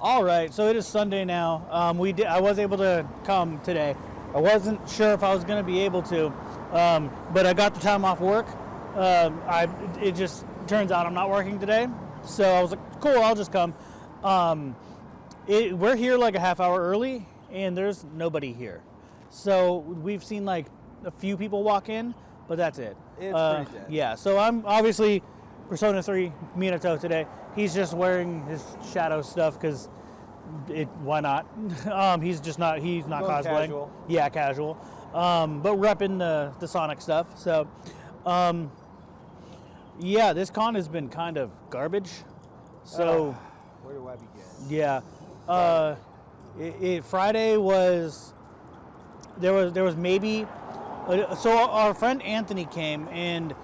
All right, so it is Sunday now. I was able to come today. I wasn't sure if I was going to be able to, but I got the time off work. It just turns out I'm not working today, so I was like, cool, I'll just come. We're here like a half hour early, and there's nobody here. So we've seen like a few people walk in, but that's it. It's pretty dead. Yeah, so I'm obviously Persona 3 Minato today. He's just wearing his shadow stuff because why not? He's not cosplaying. Casual. Yeah, casual. But repping the Sonic stuff. So, yeah, this con has been kind of garbage. So, where do I begin? Yeah, Friday was there was maybe. So our friend Anthony came and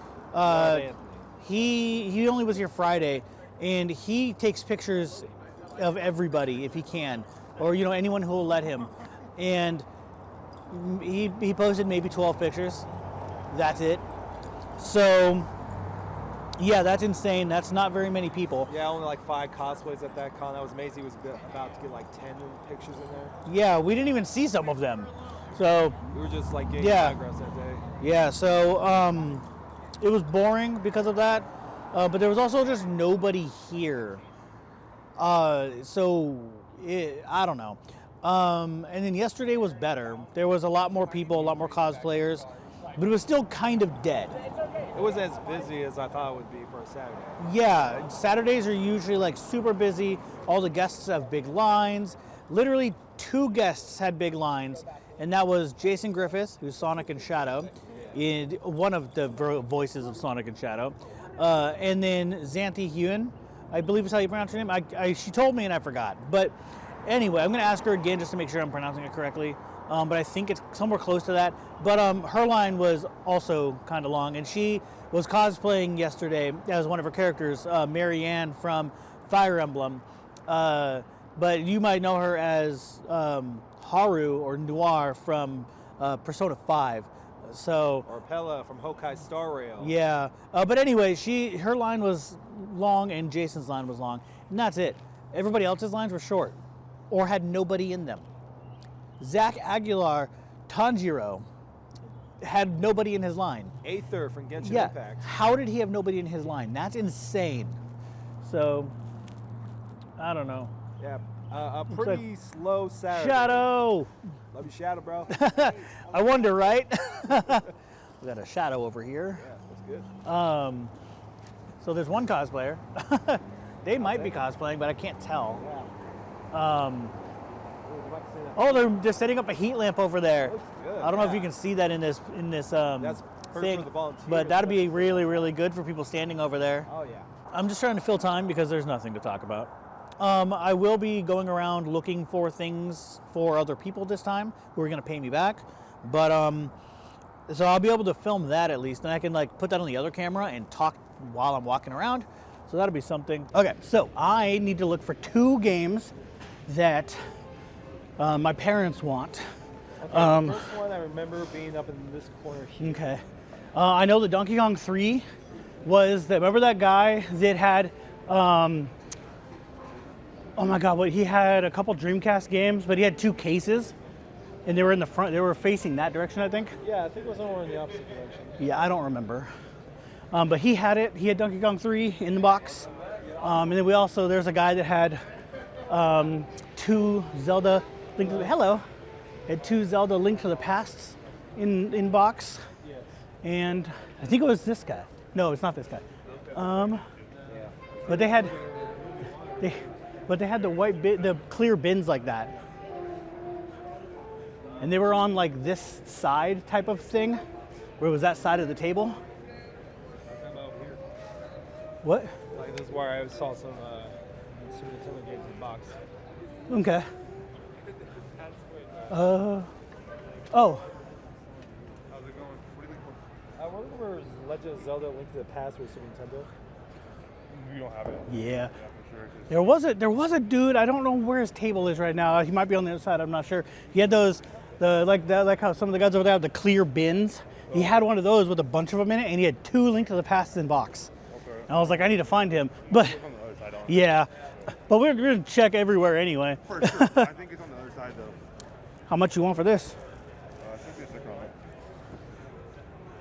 he only was here Friday, and he takes pictures of everybody if he can, or anyone who will let him, and he posted maybe 12 pictures. That's it. So yeah, that's insane. That's not very many people. Yeah, only like 5 cosplays at that con. That was amazing. He was about to get like 10 pictures in there. Yeah, we didn't even see some of them. So we were just like getting photographs that day. Yeah, so it was boring because of that, but there was also just nobody here. I don't know. And then yesterday was better. There was a lot more people, a lot more cosplayers, but it was still kind of dead. It wasn't as busy as I thought it would be for a Saturday. Yeah, Saturdays are usually like super busy. All the guests have big lines. Literally 2 guests had big lines, and that was Jason Griffiths, who's Sonic and Shadow, in one of the voices of Sonic and Shadow, and then Xanthi Hewen, I believe is how you pronounce her name. She told me and I forgot. But anyway, I'm going to ask her again just to make sure I'm pronouncing it correctly. But I think it's somewhere close to that. But her line was also kind of long, and she was cosplaying yesterday as one of her characters, Marianne from Fire Emblem. But you might know her as Haru or Noir from Persona 5. Or Pella from Hokai Star Rail. Yeah, but anyway, her line was long and Jason's line was long, and that's it. Everybody else's lines were short or had nobody in them. Zach Aguilar, Tanjiro, had nobody in his line. Aether from Genshin Yeah, Impact. how did he have nobody in his line? That's insane. So, I don't know. Yeah, a pretty slow Saturday. Shadow! Love you, Shadow, bro. I wonder, right? We got a Shadow over here. Yeah, that's good. So there's one cosplayer. They might be cosplaying, but I can't tell. Yeah. They're setting up a heat lamp over there. Looks good. I don't know if you can see that in this That's thing, for the volunteers, but that'd be really, really good for people standing over there. Oh yeah. I'm just trying to fill time because there's nothing to talk about. I will be going around looking for things for other people this time who are going to pay me back. But so I'll be able to film that at least, and I can like put that on the other camera and talk while I'm walking around. So that'll be something. Okay, so I need to look for 2 games that my parents want. Okay, the first one I remember being up in this corner here. Okay. I know the Donkey Kong 3 was that. Remember that guy that had oh my God! He had a couple Dreamcast games, but he had 2 cases, and they were in the front. They were facing that direction, I think. Yeah, I think it was somewhere in the opposite direction. Yeah, I don't remember. But he had it. He had Donkey Kong 3 in the box, and then there's a guy that had 2 Zelda Link to the had 2 Zelda Link to the Pasts in box, Yes. and I think it was this guy. No, it's not this guy. But they had the clear bins like that, and they were on like this side type of thing, where it was that side of the table. What? Like this is where I saw some Super Nintendo games in box. Okay. Oh. How's it going? I remember Legend of Zelda: Link to the Past with Super Nintendo. You don't have it. Yeah. For sure. There was a dude. I don't know where his table is right now. He might be on the other side. I'm not sure. He had like how some of the guys over there have the clear bins. He had one of those with a bunch of them in it, and he had 2 Link to the Past in box. Okay. And I was like, I need to find him. But On the other side, yeah, But we're going to check everywhere anyway. For sure. I think it's on the other side, though. How much you want for this? I think it's like on it.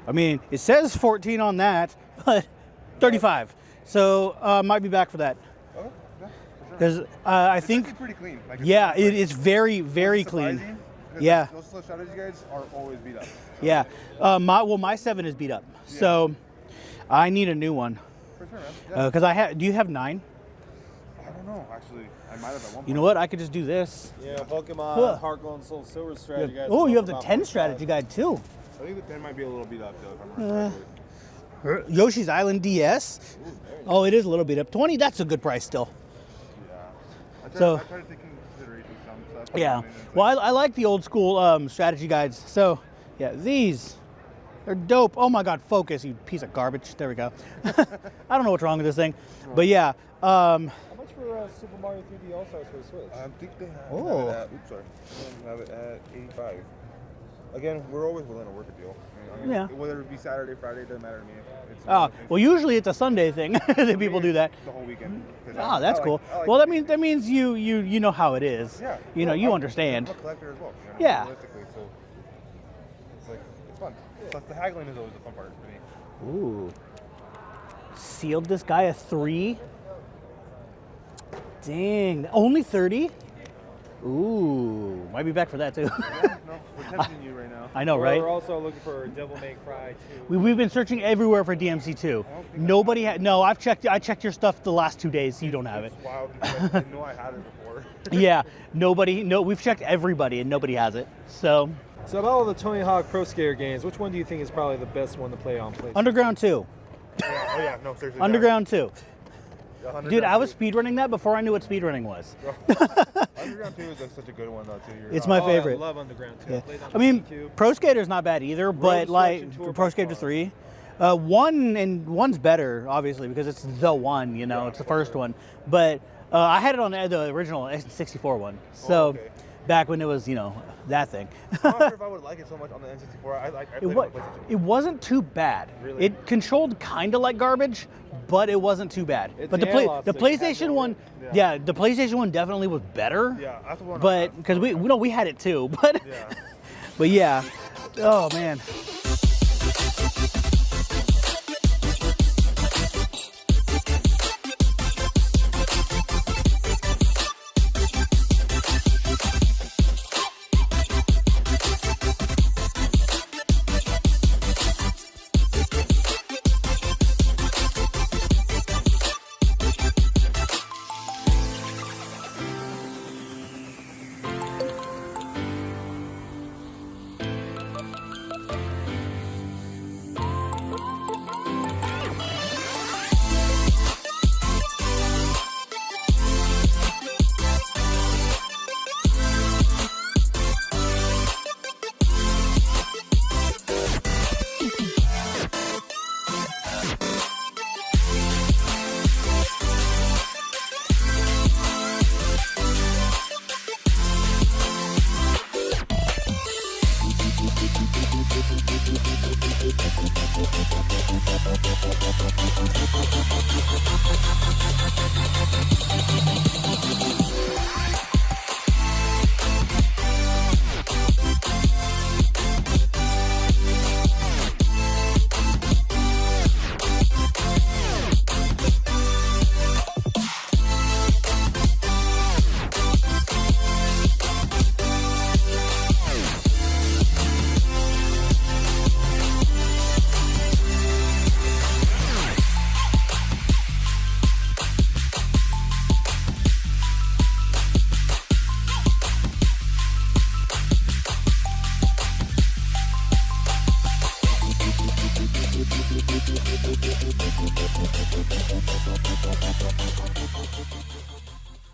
I mean, it says 14 on that, but 35. So might be back for that. Oh, yeah, for sure. Because I It's think, actually pretty clean. Like, yeah, it's it's very, very clean. surprising, because Yeah. Those slow strategy guides are always beat up. Yeah. My 7 is beat up. So I need a new one. For sure, man. Because do you have 9? I don't know, actually. I might have at one point. You know what? I could just do this. Yeah, Pokemon, Huh. Heart Gold and Soul Silver strategy guys. Oh, you have the 10 strategy guide too. I think the 10 might be a little beat up, though, if I'm remembering correctly. Yoshi's Island DS. Ooh, very nice. Oh, it is a little beat up. 20, that's a good price still. Yeah. I try So- to take into consideration some stuff. Yeah. Well, I like the old school strategy guides. So, yeah, these are dope. Oh my God, focus, you piece of garbage. There we go. I don't know what's wrong with this thing. But yeah. How much for Super Mario 3D All Stars for the Switch? I think they have Oh. it at, oops, sorry. They have it at 85. Again, we're always willing to work a deal. I mean, Yeah. Whether it be Saturday, Friday, doesn't matter to me. It's Well, usually it's a Sunday thing that people do that. the whole weekend. 'Cause Ah, that's I cool. I like Well, that it. means you know how it is. Yeah. You know, Well, you I'm understand. a collector as well. Yeah. Realistically, so it's like it's fun. Plus, the haggling is always the fun part for me. Ooh. Sealed this guy a 3. Dang. Only 30? Ooh. Might be back for that too. Yeah, no, we're tempting you right now. I know, right? We're also looking for Devil May Cry 2. We've been searching everywhere for DMC2. Nobody had. No, I checked your stuff the last 2 days. You don't have it. It's wild because I didn't know I had it before. Yeah, nobody. No, we've checked everybody and nobody has it. So, So about all the Tony Hawk Pro Skater games, which one do you think is probably the best one to play on PlayStation? Underground 2. Oh yeah, no, seriously. Underground 2. Yeah, Underground Dude, I was 2. speedrunning that before I knew what speedrunning was. Underground 2 is like such a good one though too. It's my favorite. I love Underground 2. Yeah. Played on I mean, GameCube. Pro Skater's not bad either, but like Destruction Tour Pro by Skater far. 3. 1's better, obviously, because it's the one, you know, it's the first one. But I had it on the original N64 one. So okay. back when it was, you know, that thing. I'm not sure if I would like it so much on the N64. I played it on PlayStation. It wasn't too bad. Really? It controlled kind of like garbage, but it wasn't too bad. It's But an analog the stick, you can't PlayStation go one, over it. yeah, the PlayStation one definitely was better. Yeah, that's the one. But because we had it too, but Yeah. but yeah. Oh man.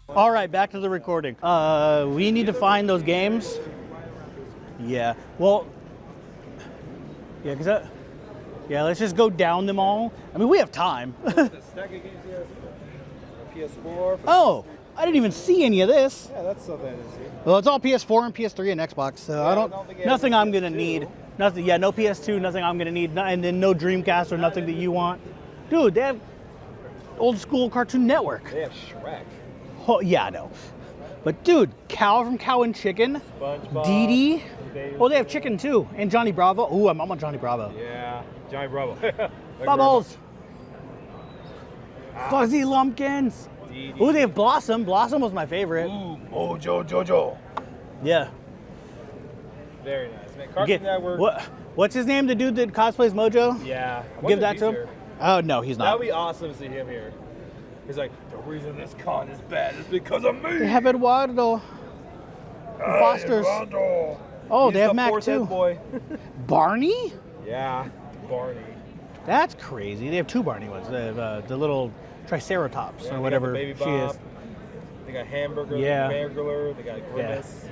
All right, back to the recording. We need to find those games. Yeah. Well. Yeah, let's just go down them all. I mean, we have time. The stack of games here. PS4. Oh, I didn't even see any of this. Yeah, that's something I didn't see. Well, it's all PS4 and PS3 and Xbox, so Yeah, I I don't. don't think it Nothing has I'm gonna PS2. need. Nothing. Yeah, no PS2. Nothing I'm gonna need. And then no Dreamcast or nothing that you want. Dude, they have old school Cartoon Network. They have Shrek. Oh, yeah, I know. But dude, Cow from Cow and Chicken, SpongeBob, Dee Dee. Dave. Oh, they have chicken too, and Johnny Bravo. Ooh, I'm on Johnny Bravo. Yeah, Johnny Bravo. Bubbles. Fuzzy Lumpkins. Dee Dee. Ooh, they have Blossom. Blossom was my favorite. Ooh, Mojo Jojo. Yeah. Very nice, man. Cartoon Network. What's his name? The dude that cosplays Mojo? Yeah. Give that to him. Here. Oh no, he's That not. would be awesome to see him here. He's like, the reason this con is bad is because of me. They have Eduardo. Fosters. Eduardo. Oh, He's they have the Mac fourth head too. boy. Barney? Yeah, Barney. That's crazy. They have two Barney ones. They have the little Triceratops or whatever Baby she Bop. is. They got Hamburger, Yeah. Burglar, they got Grimace.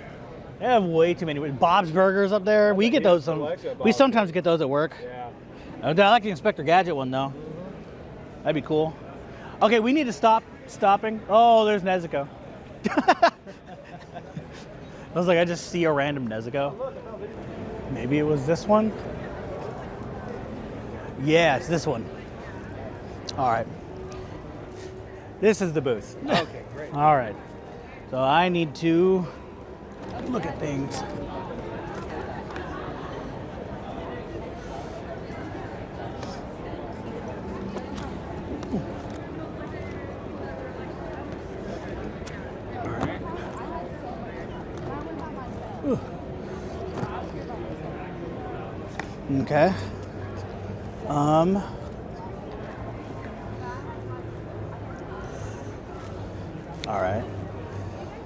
They have way too many. Bob's Burgers up there. We get those. We sometimes get those at work. Yeah. I like the Inspector Gadget one though. That'd be cool. Okay, we need to stop stopping. Oh, there's Nezuko. I was like, I just see a random Nezuko. Maybe it was this one. Yeah, it's this one. All right. This is the booth. Okay, great. All right. So I need to look at things. Ooh. Okay.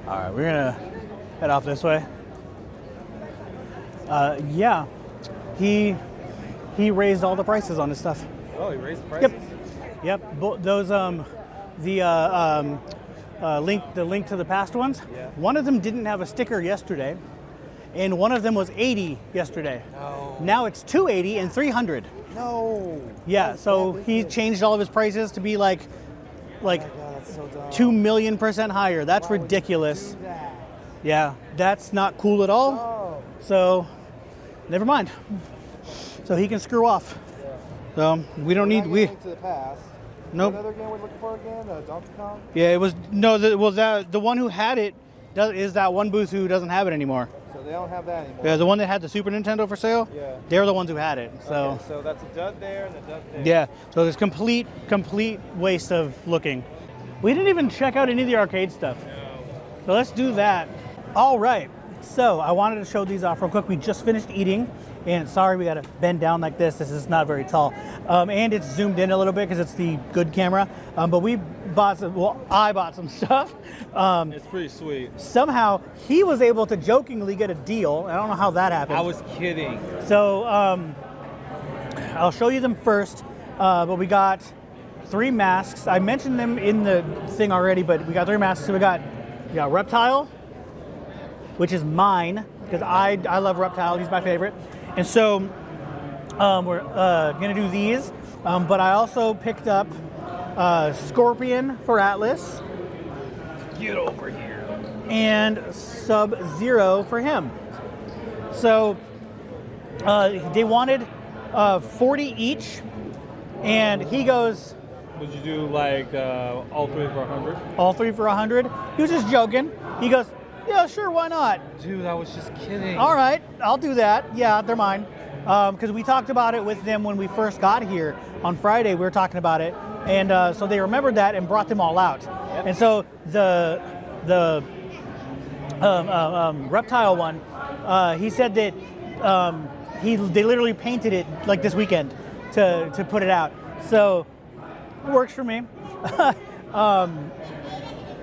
All right, we're gonna head off this way. Yeah, he raised all the prices on his stuff. Oh, he raised the prices? Yep. Those the link to the past ones. Yeah. One of them didn't have a sticker yesterday, and one of them was 80 yesterday. No. Now it's 280 and 300. No. Yeah. So he changed all of his prices to be like Oh my God, that's so dumb. 2 million% higher. That's Why would you ridiculous. do that? Yeah, that's not cool at all. Oh. So, never mind. So he can screw off. Yeah. So we don't need Link to the past. Nope. What other game we're looking for again? Donkey Kong? Yeah, it was no. The one who had it is that one booth who doesn't have it anymore. So they don't have that anymore. Yeah, the one that had the Super Nintendo for sale. Yeah. They're the ones who had it. So Okay, so that's a dud there and a dud there. yeah. So there's complete waste of looking. We didn't even check out any of the arcade stuff. So let's do that. All right. So I wanted to show these off real quick. We just finished eating, and sorry we got to bend down like this. This is not very tall, and it's zoomed in a little bit because it's the good camera. But we bought some. Well, I bought some stuff. It's pretty sweet. Somehow he was able to jokingly get a deal. I don't know how that happened. I was kidding. So I'll show you them first. But we got 3 masks. I mentioned them in the thing already, but we got 3 masks. So we got Reptile, which is mine because I love Reptile. He's my favorite. And so we're gonna do these. But I also picked up Scorpion for Atlas. Get over here. And Sub-Zero for him. So they wanted 40 each, and he goes, Would you do like all 3 for 100? all 3 for 100. He was just joking. He goes, yeah, sure, why not? Dude, I was just kidding. All right, I'll do that. Yeah, they're mine. Because we talked about it with them when we first got here on Friday. We were talking about it, and so they remembered that and brought them all out. Yep. And so the Reptile one, he said that they literally painted it like this weekend to put it out. So it works for me.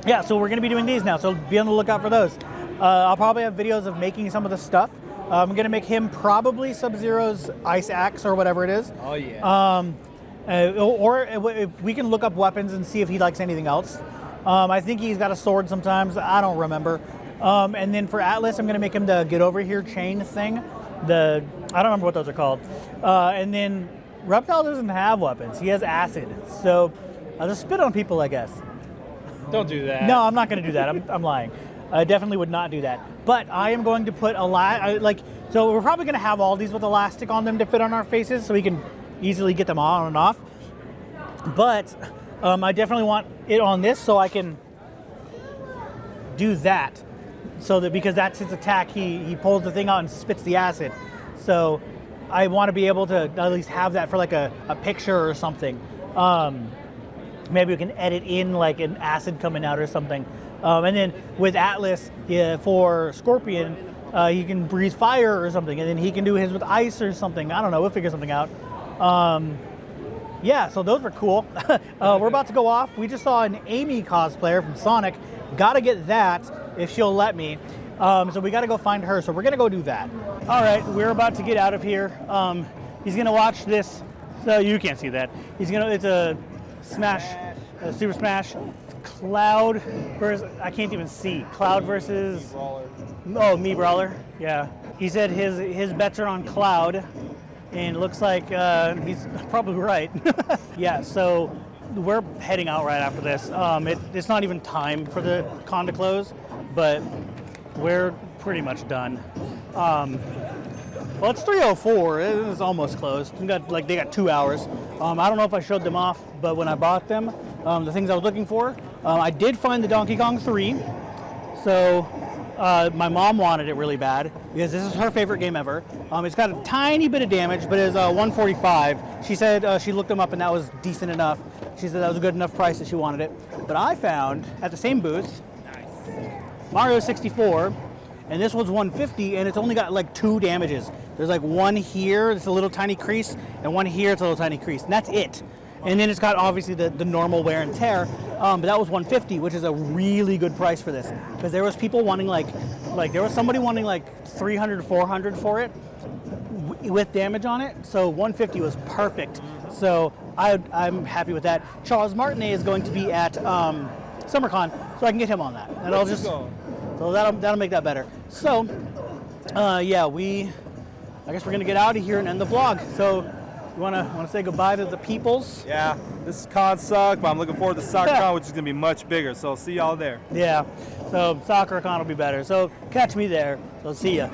Yeah, so we're gonna be doing these now. So be on the lookout for those. I'll probably have videos of making some of the stuff. I'm gonna make him probably Sub-Zero's ice axe or whatever it is. Oh yeah. Or if we can look up weapons and see if he likes anything else. I think he's got a sword sometimes. I don't remember. And then for Atlas, I'm gonna make him the get over here chain thing. I don't remember what those are called. And then Reptile doesn't have weapons. He has acid. So I'll just spit on people, I guess. Don't do that. No, I'm not going to do that. I'm lying. I definitely would not do that. But I am going to put so we're probably going to have all these with elastic on them to fit on our faces so we can easily get them on and off. But I definitely want it on this so I can do that. So that because that's his attack, he pulls the thing out and spits the acid. So I want to be able to at least have that for like a picture or something. Maybe we can edit in like an acid coming out or something. And then with Atlas, for Scorpion, he can breathe fire or something, and then he can do his with ice or something. I don't know. We'll figure something out. Yeah, so those were cool. We're about to go off. We just saw an Amy cosplayer from Sonic. Gotta get that if she'll let me. So we gotta go find her. So we're gonna go do that. All right, we're about to get out of here. He's gonna watch this. So you can't see that. It's a Smash, Super Smash. Cloud versus, I can't even see. Cloud versus, Mii Brawler. Yeah. He said his bets are on Cloud, and it looks like he's probably right. Yeah, so we're heading out right after this. It's not even time for the con to close, but we're pretty much done. Well, it's 3:04. It's almost closed. They got 2 hours. I don't know if I showed them off, but when I bought them, the things I was looking for, I did find the Donkey Kong 3. So my mom wanted it really bad because this is her favorite game ever. It's got a tiny bit of damage, but it's 145. She said she looked them up and that was decent enough. She said that was a good enough price that she wanted it. But I found at the same booth, Mario 64, and this one's 150, and it's only got like 2 damages. There's like one here, it's a little tiny crease, and one here, it's a little tiny crease, and that's it. And then it's got obviously the normal wear and tear, but that was 150, which is a really good price for this. Because there was people wanting like there was somebody wanting like 300, 400 for it with damage on it. So 150 was perfect. So I'm happy with that. Charles Martinet is going to be at SummerCon, so I can get him on that. And I'll just, so that'll make that better. So yeah, I guess we're gonna get out of here and end the vlog. So. You wanna say goodbye to the peoples? Yeah, this con sucked, but I'm looking forward to SoccerCon, which is gonna be much bigger. So see y'all there. Yeah, so SoccerCon will be better. So catch me there. So see ya.